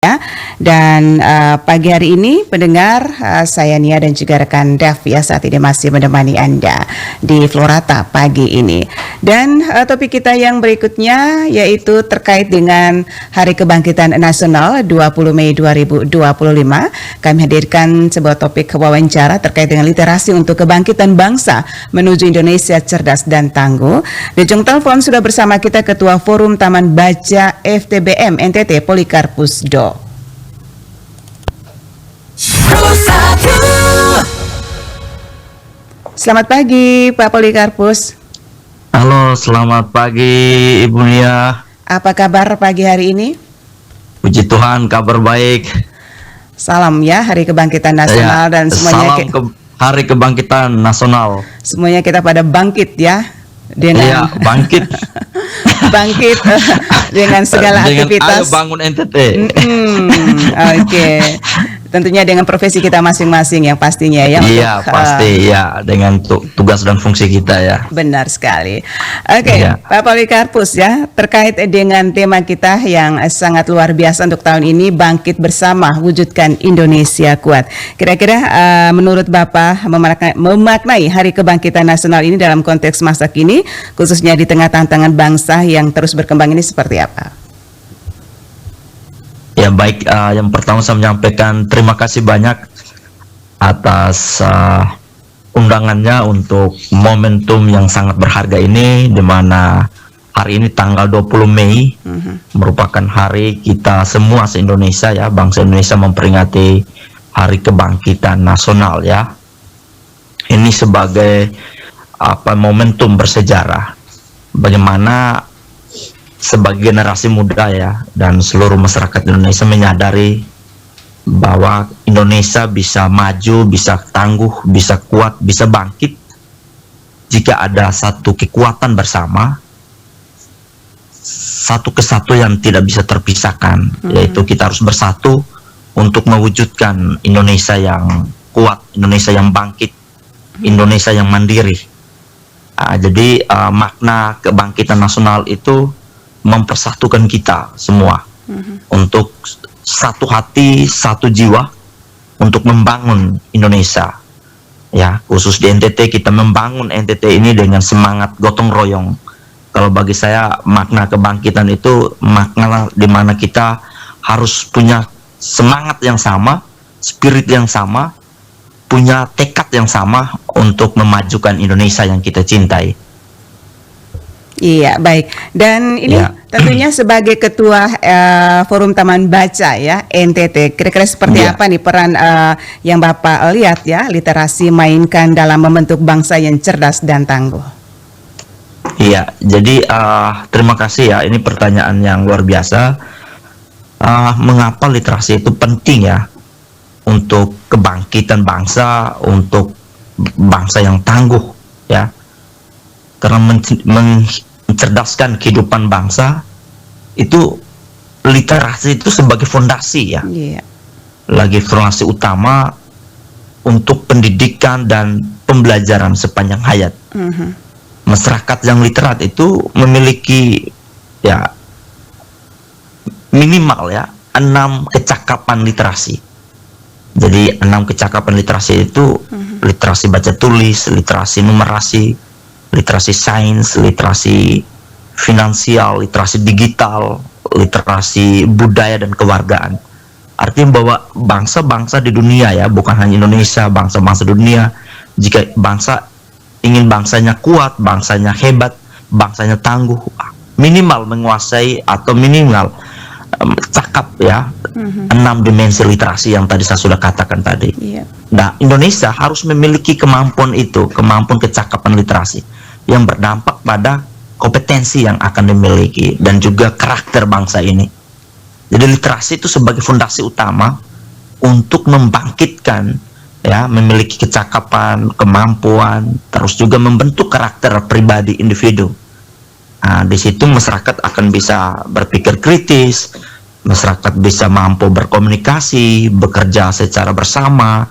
Ya. Dan pagi hari ini pendengar, saya Nia dan juga rekan Dev ya saat ini masih menemani Anda di Florata pagi ini. Dan topik kita yang berikutnya yaitu terkait dengan Hari Kebangkitan Nasional 20 Mei 2025. Kami hadirkan sebuah topik wawancara terkait dengan literasi untuk kebangkitan bangsa menuju Indonesia cerdas dan tangguh. Di ujung telepon sudah bersama kita Ketua Forum Taman Baca FTBM NTT Polikarpus Do. Selamat pagi Pak Polikarpus. Halo, selamat pagi Ibu Nia. Apa kabar pagi hari ini? Puji Tuhan, kabar baik. Salam ya Hari Kebangkitan Nasional dan semuanya. Salam Hari Kebangkitan Nasional. Semuanya kita pada bangkit ya dengan bangkit. bangkit dengan segala aktivitas. Ayo bangun NTT. Oke. Tentunya dengan profesi kita masing-masing yang pastinya ya. Iya, pasti ya dengan tugas dan fungsi kita ya. Benar sekali. Oke, Pak Polikarpus ya, terkait dengan tema kita yang sangat luar biasa untuk tahun ini, bangkit bersama wujudkan Indonesia kuat. Kira-kira menurut Bapak memaknai Hari Kebangkitan Nasional ini dalam konteks masa kini, khususnya di tengah tantangan bangsa yang terus berkembang ini seperti apa? Ya baik, yang pertama saya menyampaikan terima kasih banyak atas undangannya untuk momentum yang sangat berharga ini, di mana hari ini tanggal 20 Mei merupakan hari kita semua se-Indonesia ya, bangsa Indonesia memperingati Hari Kebangkitan Nasional ya. Ini sebagai momentum bersejarah bagaimana sebagai generasi muda ya dan seluruh masyarakat Indonesia menyadari bahwa Indonesia bisa maju, bisa tangguh, bisa kuat, bisa bangkit jika ada satu kekuatan bersama, satu kesatuan yang tidak bisa terpisahkan, yaitu kita harus bersatu untuk mewujudkan Indonesia yang kuat, Indonesia yang bangkit, Indonesia yang mandiri. Jadi makna kebangkitan nasional itu mempersatukan kita semua untuk satu hati, satu jiwa untuk membangun Indonesia ya, khusus di NTT kita membangun NTT ini dengan semangat gotong royong. Kalau bagi saya makna kebangkitan itu makna di mana kita harus punya semangat yang sama, spirit yang sama, punya tekad yang sama untuk memajukan Indonesia yang kita cintai. Iya, baik. Dan ini tentunya sebagai Ketua Forum Taman Baca ya, NTT, kira-kira seperti apa nih peran yang Bapak lihat ya, literasi mainkan dalam membentuk bangsa yang cerdas dan tangguh? Iya, jadi terima kasih ya, ini pertanyaan yang luar biasa. Mengapa literasi itu penting ya untuk kebangkitan bangsa, untuk bangsa yang tangguh ya? Karena mencerdaskan kehidupan bangsa itu literasi itu sebagai fondasi ya, lagi fondasi utama untuk pendidikan dan pembelajaran sepanjang hayat. Masyarakat yang literat itu memiliki ya minimal ya 6 kecakapan literasi. Jadi 6 kecakapan literasi itu literasi baca tulis, literasi numerasi, literasi sains, literasi finansial, literasi digital, literasi budaya dan kewargaan. Artinya bahwa bangsa-bangsa di dunia ya, bukan hanya Indonesia, bangsa-bangsa dunia, jika bangsa ingin bangsanya kuat, bangsanya hebat, bangsanya tangguh, minimal menguasai atau minimal cakap ya 6 dimensi literasi yang tadi saya sudah katakan tadi. Nah, Indonesia harus memiliki kemampuan itu, kemampuan kecakapan literasi yang berdampak pada kompetensi yang akan dimiliki dan juga karakter bangsa ini. Jadi literasi itu sebagai fondasi utama untuk membangkitkan ya, memiliki kecakapan, kemampuan, terus juga membentuk karakter pribadi individu. Nah, di situ masyarakat akan bisa berpikir kritis, masyarakat bisa mampu berkomunikasi, bekerja secara bersama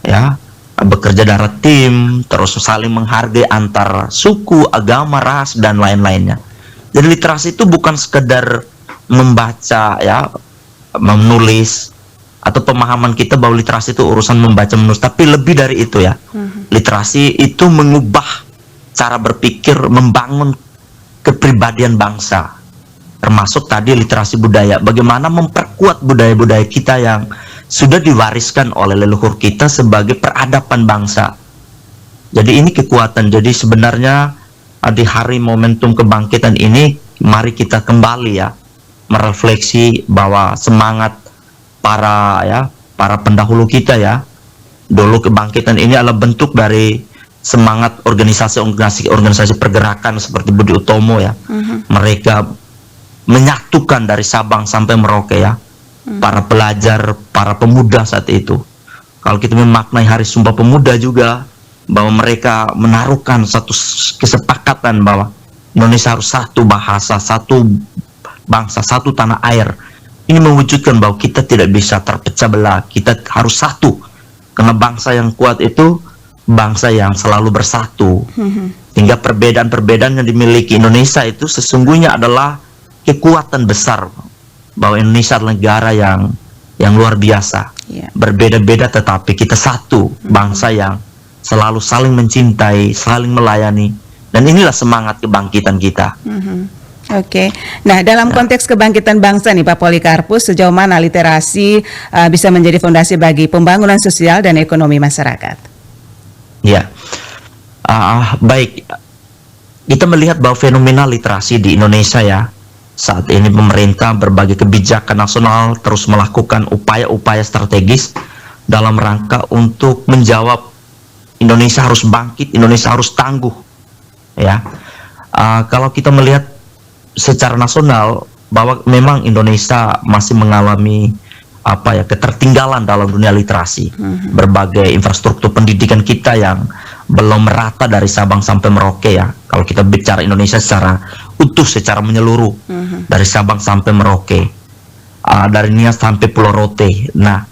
ya, bekerja dalam tim, terus saling menghargai antar suku, agama, ras dan lain-lainnya. Jadi literasi itu bukan sekedar membaca ya menulis, atau pemahaman kita bahwa literasi itu urusan membaca menulis, tapi lebih dari itu ya. Literasi itu mengubah cara berpikir, membangun kepribadian bangsa, termasuk tadi literasi budaya, bagaimana memperkuat budaya-budaya kita yang sudah diwariskan oleh leluhur kita sebagai peradaban bangsa. Jadi ini kekuatan. Jadi sebenarnya di hari momentum kebangkitan ini, mari kita kembali ya merefleksi bahwa semangat para pendahulu kita ya, dulu kebangkitan ini adalah bentuk dari semangat organisasi pergerakan seperti Budi Utomo ya. Mereka menyatukan dari Sabang sampai Merauke ya, para pelajar, para pemuda saat itu. Kalau kita memaknai Hari Sumpah Pemuda juga, bahwa mereka menaruhkan satu kesepakatan bahwa Indonesia harus satu bahasa, satu bangsa, satu tanah air. Ini mewujudkan bahwa kita tidak bisa terpecah belah, kita harus satu. Karena bangsa yang kuat itu bangsa yang selalu bersatu. Hingga perbedaan-perbedaan yang dimiliki Indonesia itu sesungguhnya adalah kekuatan besar, bahwa Indonesia adalah negara yang luar biasa. Berbeda-beda tetapi kita satu, bangsa yang selalu saling mencintai, saling melayani. Dan inilah semangat kebangkitan kita. Oke. Nah, dalam konteks kebangkitan bangsa nih Pak Polikarpus, sejauh mana literasi bisa menjadi fondasi bagi pembangunan sosial dan ekonomi masyarakat? Ya, baik. Kita melihat bahwa fenomena literasi di Indonesia ya, saat ini pemerintah berbagai kebijakan nasional terus melakukan upaya-upaya strategis dalam rangka untuk menjawab Indonesia harus bangkit, Indonesia harus tangguh. Ya, kalau kita melihat secara nasional bahwa memang Indonesia masih mengalami ketertinggalan dalam dunia literasi. Berbagai infrastruktur pendidikan kita yang belum merata dari Sabang sampai Merauke ya. Kalau kita bicara Indonesia secara utuh, secara menyeluruh, dari Sabang sampai Merauke, dari Nias sampai Pulau Rote. Nah,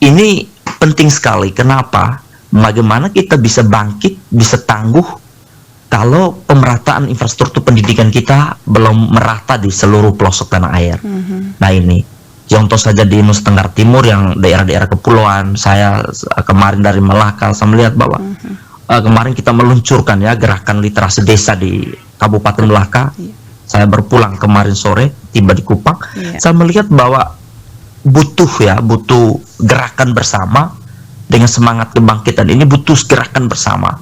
ini penting sekali. Kenapa? Bagaimana kita bisa bangkit, bisa tangguh kalau pemerataan infrastruktur pendidikan kita belum merata di seluruh pelosok tanah air. Nah ini, contoh saja di Nusa Tenggara Timur yang daerah-daerah kepulauan, saya kemarin dari Malaka, saya melihat bahwa kemarin kita meluncurkan ya gerakan literasi desa di Kabupaten Malaka. Saya berpulang kemarin sore, tiba di Kupang. Saya melihat bahwa butuh gerakan bersama. Dengan semangat kebangkitan ini butuh gerakan bersama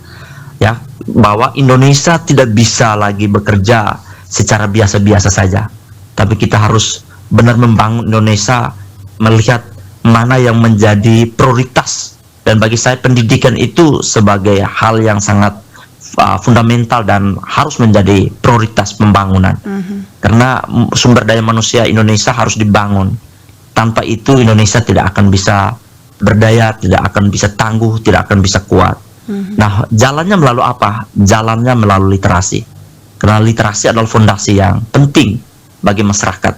ya, bahwa Indonesia tidak bisa lagi bekerja secara biasa-biasa saja, tapi kita harus benar membangun Indonesia melihat mana yang menjadi prioritas. Dan bagi saya pendidikan itu sebagai hal yang sangat fundamental dan harus menjadi prioritas pembangunan. Karena sumber daya manusia Indonesia harus dibangun. Tanpa itu Indonesia tidak akan bisa berdaya, tidak akan bisa tangguh, tidak akan bisa kuat. Nah, jalannya melalui apa? Jalannya melalui literasi. Karena literasi adalah fondasi yang penting bagi masyarakat.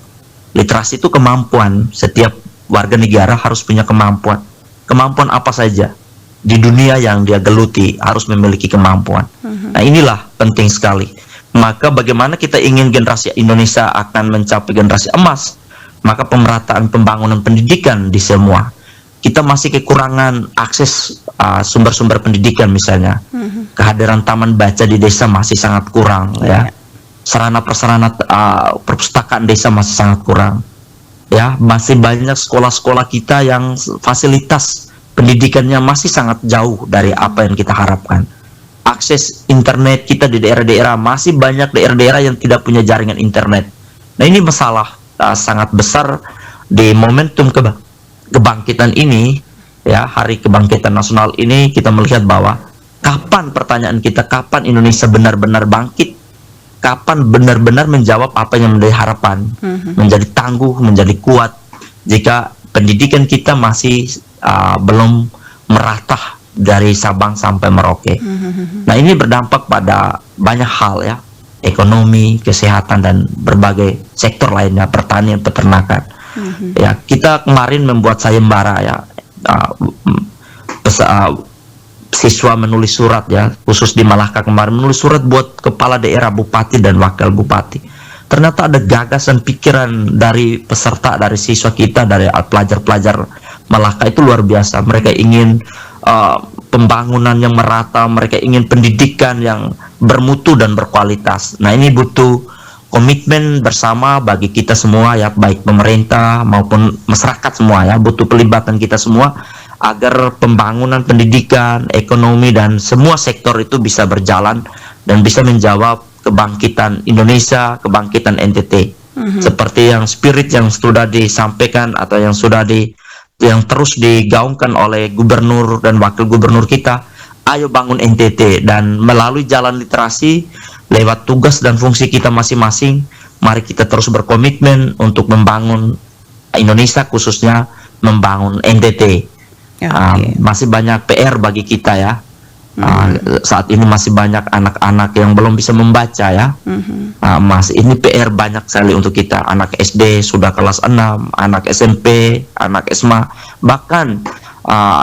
Literasi itu kemampuan, setiap warga negara harus punya kemampuan. Kemampuan apa saja di dunia yang dia geluti harus memiliki kemampuan. Nah, inilah penting sekali. Maka bagaimana kita ingin generasi Indonesia akan mencapai generasi emas, maka pemerataan pembangunan pendidikan di semua. Kita masih kekurangan akses sumber-sumber pendidikan misalnya. Kehadiran taman baca di desa masih sangat kurang ya. Sarana prasarana perpustakaan desa masih sangat kurang. Ya, masih banyak sekolah-sekolah kita yang fasilitas pendidikannya masih sangat jauh dari apa yang kita harapkan. Akses internet kita di daerah-daerah, masih banyak daerah-daerah yang tidak punya jaringan internet. Nah, ini masalah sangat besar di momentum kebangkitan ini ya, Hari Kebangkitan Nasional ini. Kita melihat bahwa kapan, pertanyaan kita, kapan Indonesia benar-benar bangkit, kapan benar-benar menjawab apa yang menjadi harapan, menjadi tangguh, menjadi kuat, jika pendidikan kita masih belum merata dari Sabang sampai Merauke. Nah, ini berdampak pada banyak hal ya, ekonomi, kesehatan, dan berbagai sektor lainnya, pertanian, peternakan. Ya, kita kemarin membuat sayembara ya, siswa menulis surat ya, khusus di Malaka kemarin menulis surat buat kepala daerah, bupati dan wakil bupati. ternyata ada gagasan pikiran dari peserta, dari siswa kita, dari pelajar-pelajar Malaka itu luar biasa. Mereka ingin pembangunan yang merata, mereka ingin pendidikan yang bermutu dan berkualitas. Nah, ini butuh komitmen bersama bagi kita semua ya, baik pemerintah maupun masyarakat semua ya, butuh pelibatan kita semua agar pembangunan pendidikan, ekonomi dan semua sektor itu bisa berjalan dan bisa menjawab kebangkitan Indonesia, kebangkitan NTT. Seperti yang spirit yang sudah disampaikan atau yang terus digaungkan oleh gubernur dan wakil gubernur kita, ayo bangun NTT, dan melalui jalan literasi lewat tugas dan fungsi kita masing-masing, mari kita terus berkomitmen untuk membangun Indonesia, khususnya membangun NTT. Masih banyak PR bagi kita ya. Saat ini masih banyak anak-anak yang belum bisa membaca ya. Ini PR banyak sekali untuk kita. Anak SD sudah kelas 6, anak SMP, anak SMA, bahkan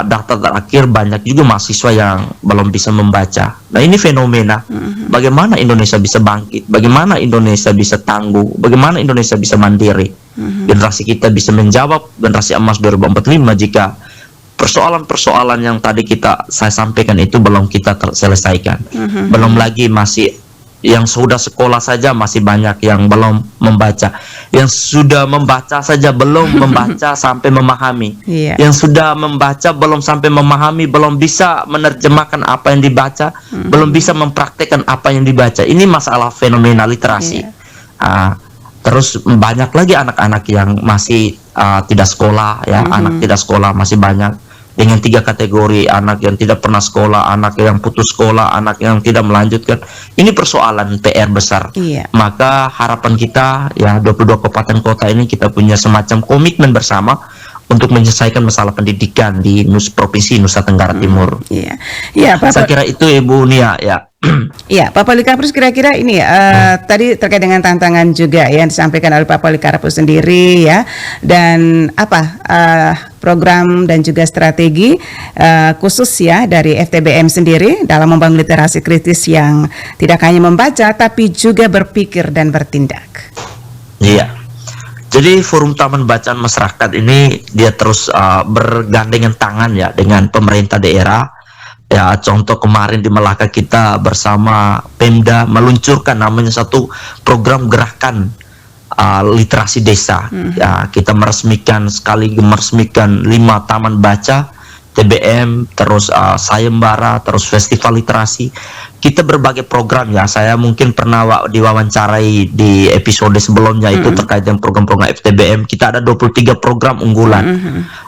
data terakhir banyak juga mahasiswa yang belum bisa membaca. Nah, ini fenomena. Bagaimana Indonesia bisa bangkit? Bagaimana Indonesia bisa tangguh? Bagaimana Indonesia bisa mandiri? Generasi kita bisa menjawab generasi emas 2045 jika persoalan-persoalan yang tadi saya sampaikan itu belum kita selesaikan. Belum lagi masih yang sudah sekolah saja masih banyak yang belum membaca. Yang sudah membaca saja belum membaca sampai memahami. Yang sudah membaca belum sampai memahami, belum bisa menerjemahkan apa yang dibaca, belum bisa mempraktekkan apa yang dibaca. Ini masalah fenomena literasi. Terus banyak lagi anak-anak yang masih tidak sekolah ya, anak tidak sekolah masih banyak. Dengan 3 kategori, anak yang tidak pernah sekolah, anak yang putus sekolah, anak yang tidak melanjutkan. Ini persoalan PR besar. Maka harapan kita ya, 22 kabupaten kota ini kita punya semacam komitmen bersama untuk menyelesaikan masalah pendidikan di Provinsi Nusa Tenggara Timur. Saya kira itu Ibu Nia ya. Ya, Pak Polikarpus, kira-kira ini tadi terkait dengan tantangan juga yang disampaikan oleh Pak Polikarpus sendiri ya, dan apa program dan juga strategi khusus ya dari FTBM sendiri dalam membangun literasi kritis yang tidak hanya membaca tapi juga berpikir dan bertindak. Iya. Jadi Forum Taman Bacaan Masyarakat ini dia terus bergandengan tangan ya dengan pemerintah daerah. Ya, contoh kemarin di Malaka kita bersama Pemda meluncurkan namanya satu program gerakan literasi desa. Ya, kita meresmikan 5 taman baca, TBM, terus sayembara, terus festival literasi. Kita berbagai program ya. Saya mungkin pernah diwawancarai di episode sebelumnya itu terkait dengan program-program FTBM. Kita ada 23 program unggulan.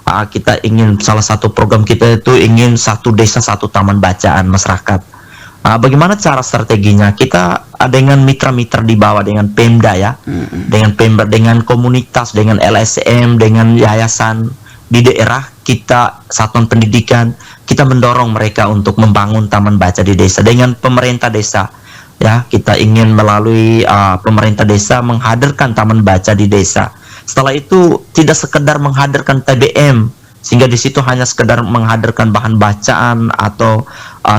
Kita ingin, salah satu program kita itu ingin 1 desa 1 taman bacaan masyarakat. Bagaimana cara strateginya? Kita dengan mitra-mitra di bawah, dengan Pemda ya, dengan Pemda, dengan komunitas, dengan LSM, dengan yayasan di daerah kita, satuan pendidikan, kita mendorong mereka untuk membangun taman baca di desa. Dengan pemerintah desa ya, kita ingin melalui pemerintah desa menghadirkan taman baca di desa. Setelah itu tidak sekedar menghadirkan TBM sehingga di situ hanya sekedar menghadirkan bahan bacaan atau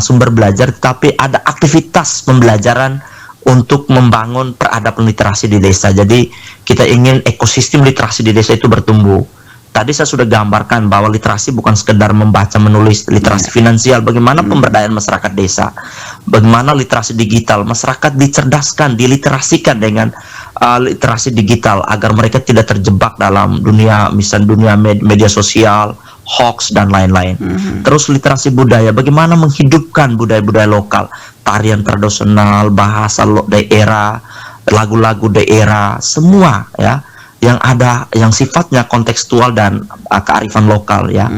sumber belajar, tapi ada aktivitas pembelajaran untuk membangun peradaban literasi di desa. Jadi kita ingin ekosistem literasi di desa itu bertumbuh. Tadi saya sudah gambarkan bahwa literasi bukan sekedar membaca menulis, literasi finansial, bagaimana pemberdayaan masyarakat desa, bagaimana literasi digital, masyarakat dicerdaskan, diliterasikan dengan literasi digital agar mereka tidak terjebak dalam dunia media sosial, hoax dan lain-lain. Terus literasi budaya, bagaimana menghidupkan budaya-budaya lokal, tarian tradisional, bahasa daerah, lagu-lagu daerah, semua ya, yang ada yang sifatnya kontekstual dan kearifan lokal ya,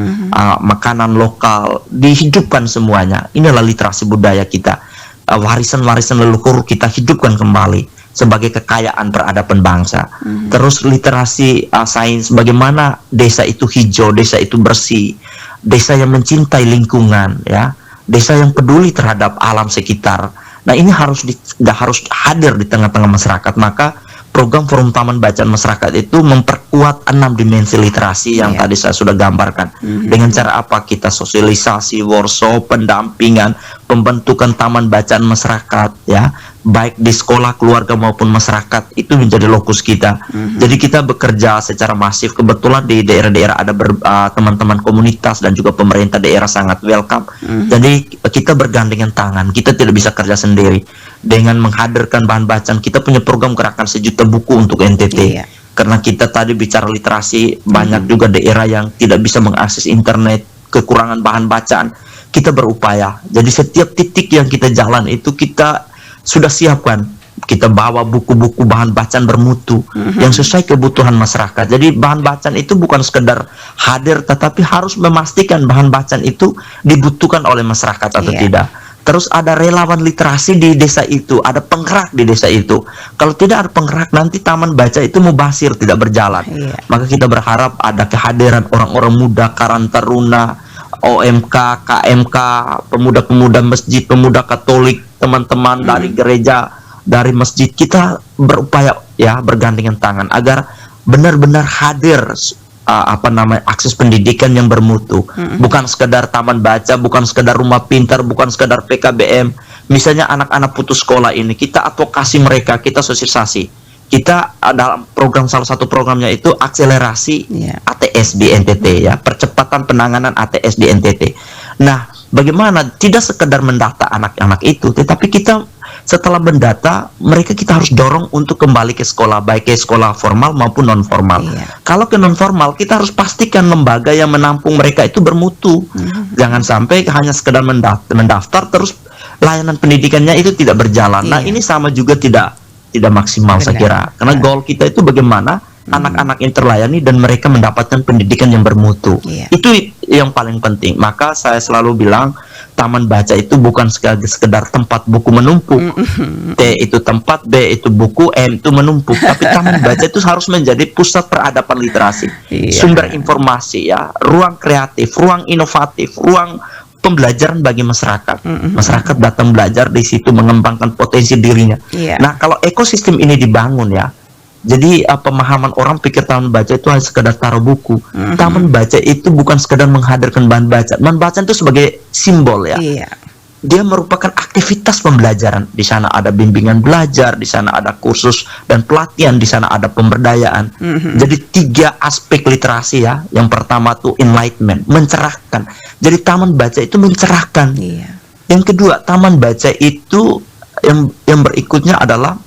makanan lokal dihidupkan semuanya. Inilah literasi budaya kita, warisan-warisan leluhur kita hidupkan kembali sebagai kekayaan peradaban bangsa. Terus literasi sains, bagaimana desa itu hijau, desa itu bersih, desa yang mencintai lingkungan ya, desa yang peduli terhadap alam sekitar. Nah, ini harus hadir di tengah-tengah masyarakat. Maka program Forum Taman Bacaan Masyarakat itu memperkuat 6 dimensi literasi yang tadi saya sudah gambarkan. Dengan cara apa? Kita sosialisasi, workshop, pendampingan, pembentukan taman bacaan masyarakat ya, baik di sekolah, keluarga maupun masyarakat, itu menjadi lokus kita. Jadi kita bekerja secara masif. Kebetulan di daerah-daerah ada teman-teman komunitas dan juga pemerintah daerah sangat welcome. Jadi kita bergandengan tangan. Kita tidak bisa kerja sendiri. Dengan menghadirkan bahan bacaan, kita punya program gerakan 1 juta buku untuk NTT. Iya. Karena kita tadi bicara literasi, banyak juga daerah yang tidak bisa mengakses internet, kekurangan bahan bacaan. Kita berupaya. Jadi setiap titik yang kita jalan itu kita sudah siapkan. Kita bawa buku-buku bahan bacaan bermutu yang sesuai kebutuhan masyarakat. Jadi bahan bacaan itu bukan sekedar hadir, tetapi harus memastikan bahan bacaan itu dibutuhkan oleh masyarakat atau tidak. Terus ada relawan literasi di desa itu, ada penggerak di desa itu. Kalau tidak ada penggerak, nanti taman baca itu mubasir, tidak berjalan. Maka kita berharap ada kehadiran orang-orang muda, Karang Taruna, OMK, KMK, pemuda-pemuda masjid, pemuda Katolik, teman-teman dari gereja, dari masjid. Kita berupaya ya bergandengan tangan agar benar-benar hadir akses pendidikan yang bermutu. Bukan sekedar taman baca, bukan sekedar rumah pintar, bukan sekedar PKBM. Misalnya anak-anak putus sekolah ini, kita advokasi mereka, kita sosialisasi. Kita dalam program, salah satu programnya itu akselerasi ATS di NTT ya, percepatan penanganan ATS di NTT. Nah, bagaimana tidak sekedar mendata anak-anak itu, tetapi kita setelah mendata mereka, kita harus dorong untuk kembali ke sekolah, baik ke sekolah formal maupun non formal. Kalau ke non formal, kita harus pastikan lembaga yang menampung mereka itu bermutu. Jangan sampai hanya sekedar mendaftar terus layanan pendidikannya itu tidak berjalan. Nah, ini sama juga tidak maksimal saya kira. Karena goal kita itu bagaimana anak-anak yang terlayani dan mereka mendapatkan pendidikan yang bermutu. Itu yang paling penting. Maka saya selalu bilang taman baca itu bukan sekedar tempat buku menumpuk. T itu tempat, B itu buku, M itu menumpuk. Tapi taman baca itu harus menjadi pusat peradaban literasi, sumber informasi ya, ruang kreatif, ruang inovatif, ruang pembelajaran bagi masyarakat. Masyarakat datang belajar di situ, mengembangkan potensi dirinya. Nah, kalau ekosistem ini dibangun ya, jadi pemahaman orang pikir taman baca itu hanya sekedar taruh buku. Taman baca itu bukan sekedar menghadirkan bahan baca. Bahan bacaan itu sebagai simbol ya. Dia merupakan aktivitas pembelajaran. Di sana ada bimbingan belajar, di sana ada kursus dan pelatihan, di sana ada pemberdayaan. Jadi 3 aspek literasi ya. Yang pertama tuh enlightenment, mencerahkan. Jadi taman baca itu mencerahkan. Yang kedua, taman baca itu yang berikutnya adalah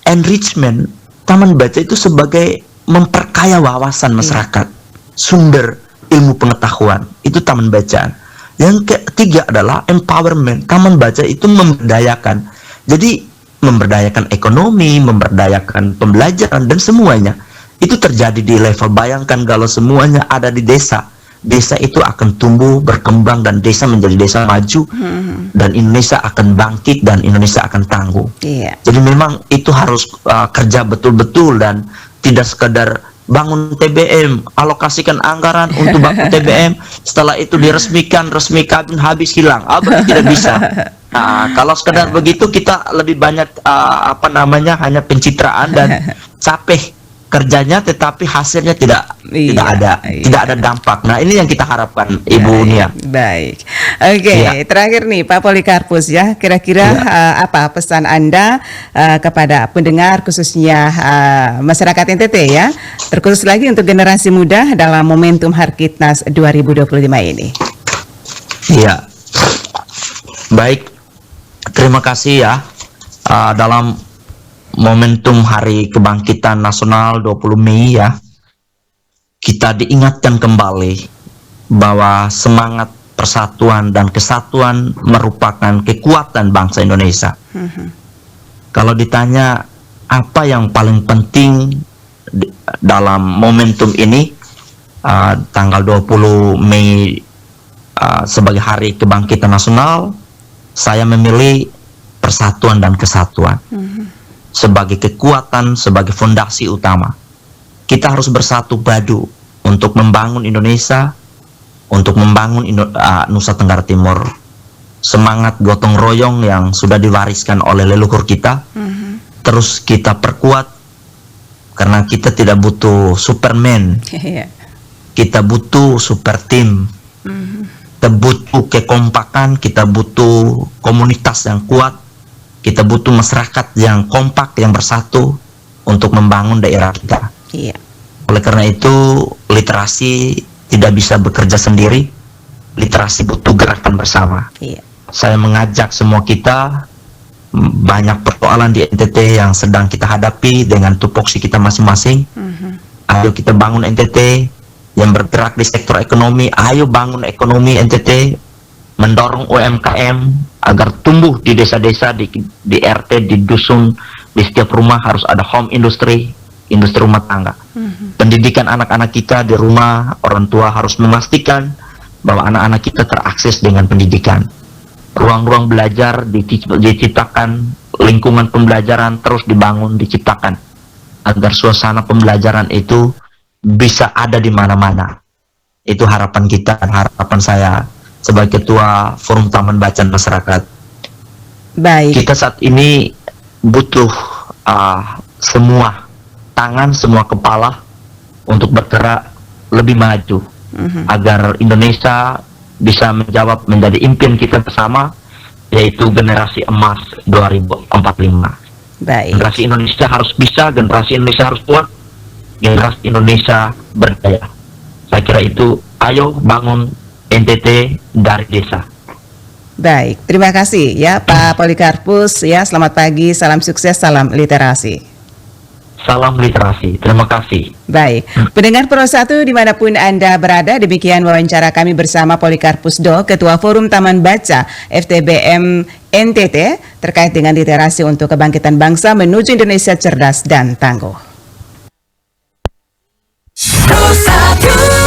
enrichment. Taman baca itu sebagai memperkaya wawasan masyarakat, sumber ilmu pengetahuan. Itu taman bacaan. Yang ketiga adalah empowerment. Taman baca itu memberdayakan. Jadi memberdayakan ekonomi, memberdayakan pembelajaran dan semuanya. Itu terjadi di level, bayangkan kalau semuanya ada di desa. Desa itu akan tumbuh, berkembang, dan desa menjadi desa maju, dan Indonesia akan bangkit, dan Indonesia akan tangguh. Jadi memang itu harus kerja betul-betul dan tidak sekedar bangun TBM, alokasikan anggaran untuk bangun TBM, setelah itu diresmikan, resmi kabin, habis hilang. Tidak bisa. Nah, kalau sekedar begitu kita lebih banyak hanya pencitraan dan capek kerjanya, tetapi hasilnya tidak ada dampak. Nah, ini yang kita harapkan, Ibu Nia. Baik. Oke, terakhir nih Pak Polikarpus ya, kira-kira apa pesan Anda kepada pendengar, khususnya masyarakat NTT ya, terkhusus lagi untuk generasi muda dalam momentum Harkitnas 2025 ini? Iya. Baik. Terima kasih ya. Dalam momentum Hari Kebangkitan Nasional 20 Mei ya, kita diingatkan kembali bahwa semangat persatuan dan kesatuan merupakan kekuatan bangsa Indonesia. Kalau ditanya apa yang paling penting dalam momentum ini, tanggal 20 Mei sebagai Hari Kebangkitan Nasional, saya memilih persatuan dan kesatuan sebagai kekuatan, sebagai fondasi utama. Kita harus bersatu padu untuk membangun Indonesia, untuk membangun Nusa Tenggara Timur. Semangat gotong royong yang sudah diwariskan oleh leluhur kita, terus kita perkuat, karena kita tidak butuh Superman, kita butuh super team. kita butuh kekompakan, kita butuh komunitas yang kuat, kita butuh masyarakat yang kompak, yang bersatu untuk membangun daerah kita. Iya. Oleh karena itu, literasi tidak bisa bekerja sendiri, literasi butuh gerakan bersama. Iya. Saya mengajak semua kita, banyak persoalan di NTT yang sedang kita hadapi dengan tupoksi kita masing-masing. Ayo kita bangun NTT yang bergerak di sektor ekonomi, ayo bangun ekonomi NTT, mendorong UMKM agar tumbuh di desa-desa, di RT, di dusun, di setiap rumah harus ada home industry, industri rumah tangga. Pendidikan anak-anak kita di rumah, orang tua harus memastikan bahwa anak-anak kita terakses dengan pendidikan. Ruang-ruang belajar diciptakan, lingkungan pembelajaran terus dibangun, diciptakan agar suasana pembelajaran itu bisa ada di mana-mana. Itu harapan kita, harapan saya sebagai Ketua Forum Taman Bacaan Masyarakat. Baik. Kita saat ini butuh semua tangan, semua kepala untuk bergerak lebih maju agar Indonesia bisa menjadi impian kita bersama, yaitu generasi emas 2045. Baik. Generasi Indonesia harus bisa, generasi Indonesia harus kuat, generasi Indonesia berdaya. Saya kira itu, ayo bangun NTT dari desa. Baik, terima kasih ya Pak Polikarpus ya. Selamat pagi, salam sukses, salam literasi. Salam literasi, terima kasih. Baik, pendengar Pro 1 dimanapun Anda berada, demikian wawancara kami bersama Polikarpus Do, Ketua Forum Taman Baca FTBM NTT, terkait dengan literasi untuk kebangkitan bangsa menuju Indonesia cerdas dan tangguh. Pro 1